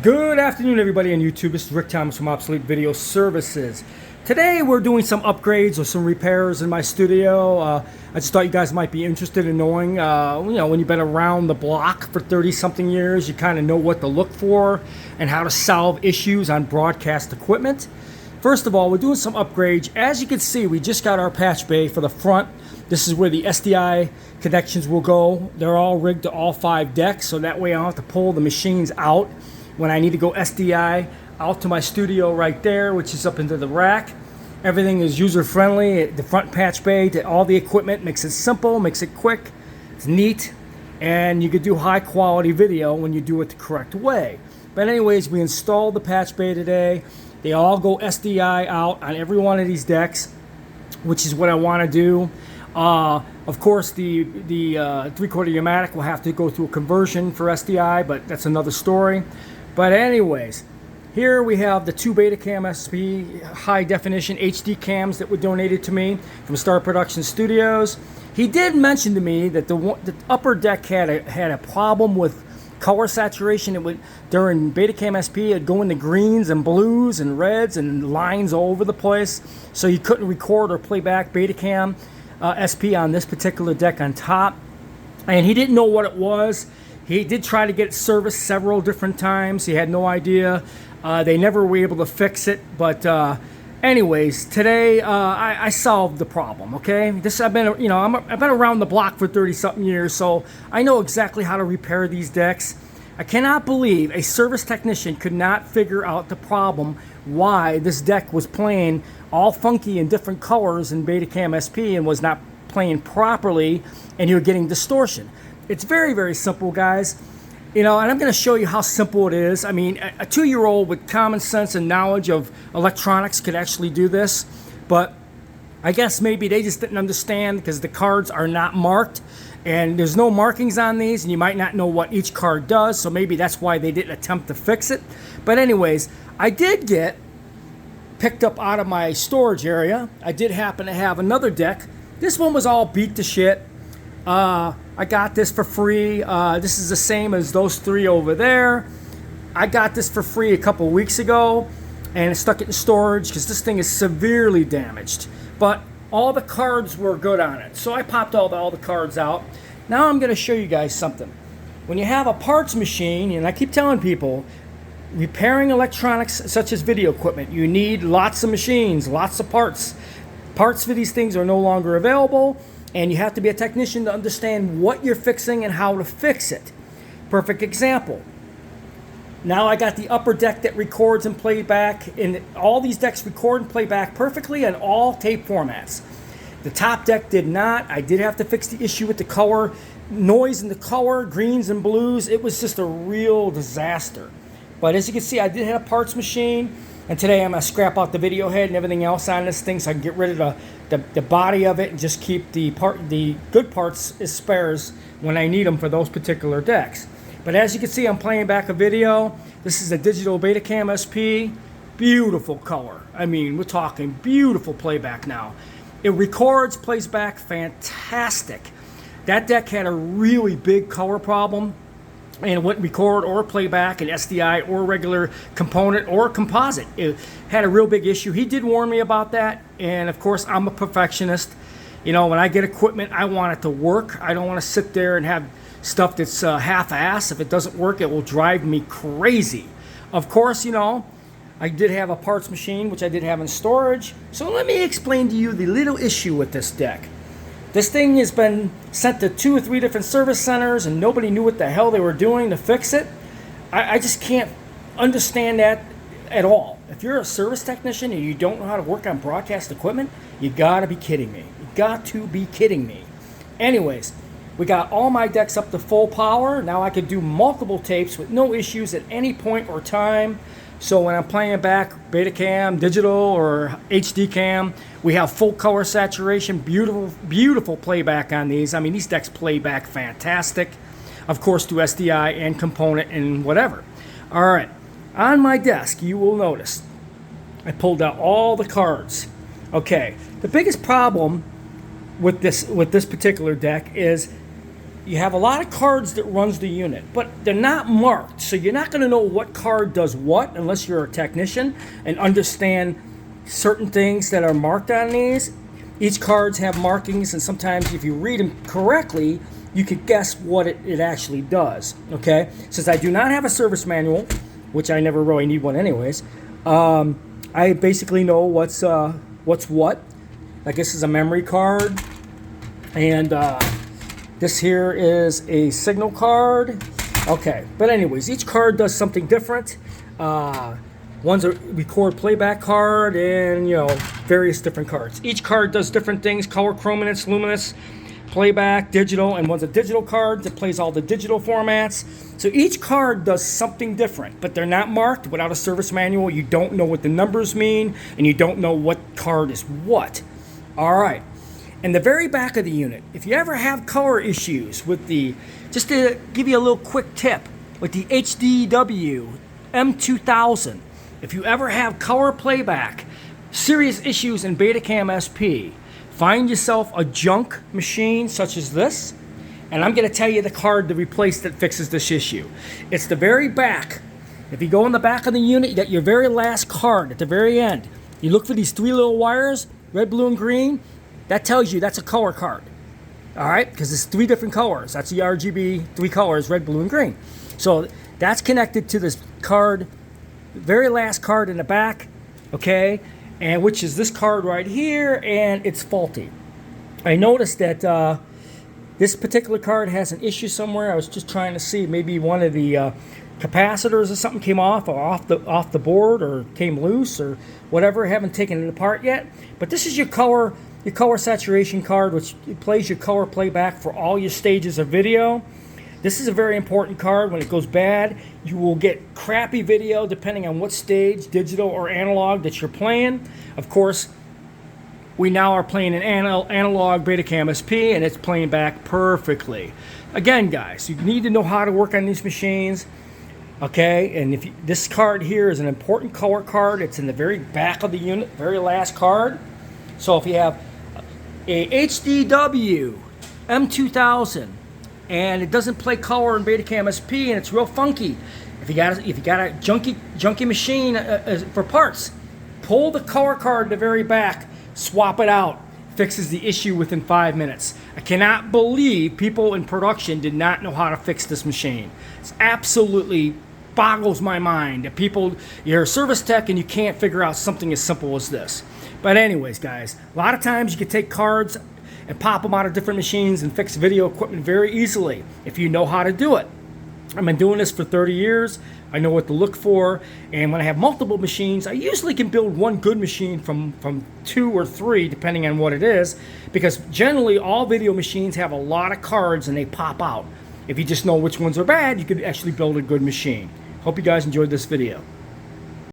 Good afternoon, everybody on YouTube. This is Rick Thomas from Obsolete Video Services. Today we're doing some upgrades or some repairs in my studio. I just thought you guys might be interested in knowing, when you've been around the block for 30-something years, you kind of know what to look for and how to solve issues on broadcast equipment. First of all, we're doing some upgrades. As you can see, we just got our patch bay for the front. This is where the SDI connections will go. They're all rigged to all 5 decks, so that way I don't have to pull the machines out when I need to go SDI out to my studio right there, which is up into the rack. Everything is user-friendly. The front patch bay to all the equipment makes it simple, makes it quick, it's neat, and you can do high-quality video when you do it the correct way. But anyways, we installed the patch bay today. They all go SDI out on every one of these decks, which is what I want to do. Of course, the 3/4 pneumatic will have to go through a conversion for SDI, but that's another story. But anyways, here we have the 2 Betacam SP high definition HD cams that were donated to me from Star Production Studios. He did mention to me that the upper deck had a problem with color saturation. It would, during Betacam SP, it'd go into greens and blues and reds and lines all over the place, so you couldn't record or play back Betacam SP on this particular deck on top. And he didn't know what it was. He did try to get it serviced several different times. He had no idea. They never were able to fix it. But anyways, today I solved the problem. Okay, I've been around the block for 30-something years, so I know exactly how to repair these decks. I cannot believe a service technician could not figure out the problem why this deck was playing all funky in different colors in Betacam SP and was not playing properly, and you're getting distortion. It's very, very simple, guys. And I'm going to show you how simple it is. I mean, a 2-year-old with common sense and knowledge of electronics could actually do this, but I guess maybe they just didn't understand because the cards are not marked, and there's no markings on these, and you might not know what each card does, so maybe that's why they didn't attempt to fix it. But anyways, I did get picked up out of my storage area. I did happen to have another deck. This one was all beat to shit. I got this for free. This is the same as those 3 over there. I got this for free a couple weeks ago, and I stuck it in storage because this thing is severely damaged. But all the cards were good on it, so I popped all the cards out. Now I'm going to show you guys something. When you have a parts machine, and I keep telling people, repairing electronics such as video equipment, you need lots of machines, lots of parts. Parts for these things are no longer available, and you have to be a technician to understand what you're fixing and how to fix it. Perfect example. Now I got the upper deck that records and playback, and all these decks record and play back perfectly on all tape formats. The top deck did not. I did have to fix the issue with the color, noise in the color, greens and blues. It was just a real disaster. But as you can see, I did have a parts machine, and today I'm going to scrap out the video head and everything else on this thing so I can get rid of the body of it and just keep the good parts as spares when I need them for those particular decks. But as you can see, I'm playing back a video. This is a digital Betacam SP. Beautiful color. I mean, we're talking beautiful playback now. It records, plays back, fantastic. That deck had a really big color problem, and it wouldn't record or play back in SDI or regular component or composite. It had a real big issue. He did warn me about that, and of course, I'm a perfectionist. When I get equipment, I want it to work. I don't want to sit there and have stuff that's half-ass. If it doesn't work, it will drive me crazy. Of course, I did have a parts machine, which I did have in storage. So let me explain to you the little issue with this deck. This thing has been sent to 2 or 3 different service centers, and nobody knew what the hell they were doing to fix it. I just can't understand that at all. If you're a service technician and you don't know how to work on broadcast equipment, you gotta be kidding me. You got to be kidding me. Anyways, we got all my decks up to full power. Now I could do multiple tapes with no issues at any point or time. So when I'm playing back Betacam, digital, or HD cam, we have full color saturation, beautiful, beautiful playback on these. I mean, these decks play back fantastic. Of course, through SDI and component and whatever. All right, on my desk, you will notice I pulled out all the cards. Okay, the biggest problem with this particular deck is you have a lot of cards that runs the unit, but they're not marked. So you're not going to know what card does what unless you're a technician and understand certain things that are marked on these. Each cards have markings, and sometimes if you read them correctly, you could guess what it actually does. Okay, since I do not have a service manual, which I never really need one anyways, I basically know what's what. Like this is a memory card, and this here is a signal card. Okay, but anyways, each card does something different. One's a record playback card, and various different cards. Each card does different things: color, chrominance, luminous, playback, digital, and one's a digital card that plays all the digital formats. So each card does something different, but they're not marked. Without a service manual, you don't know what the numbers mean, and you don't know what card is what. All right. In the very back of the unit, if you ever have color issues with just to give you a little quick tip, with the HDW-M2000, if you ever have color playback, serious issues in Betacam SP, find yourself a junk machine such as this, and I'm going to tell you the card to replace that fixes this issue. It's the very back. If you go in the back of the unit, you got your very last card at the very end. You look for these three little wires, red, blue, and green. That tells you that's a color card. All right, because it's three different colors. That's the RGB, three colors, red, blue, and green. So that's connected to this card, very last card in the back, okay, and which is this card right here, and it's faulty. I noticed that this particular card has an issue somewhere. I was just trying to see, maybe one of the capacitors or something came off, or off the board, or came loose, or whatever. I haven't taken it apart yet. But this is your color saturation card, which plays your color playback for all your stages of video. This is a very important card. When it goes bad, you will get crappy video depending on what stage, digital or analog, that you're playing. Of course, we now are playing an analog Betacam SP, and it's playing back perfectly. Again, guys, you need to know how to work on these machines. Okay, and this card here is an important color card. It's in the very back of the unit, very last card. So if you have a HDW M2000 and it doesn't play color in Betacam SP and it's real funky, if you got a junky machine for parts, pull the color card to the very back, swap it out, fixes the issue within 5 minutes. I cannot believe people in production did not know how to fix this machine. It's absolutely boggles my mind that you're a service tech and you can't figure out something as simple as this. But anyways, guys, a lot of times you can take cards and pop them out of different machines and fix video equipment very easily if you know how to do it. I've been doing this for 30 years. I know what to look for, and when I have multiple machines, I usually can build one good machine from 2 or 3, depending on what it is, because generally all video machines have a lot of cards and they pop out. If you just know which ones are bad, you could actually build a good machine. Hope you guys enjoyed this video.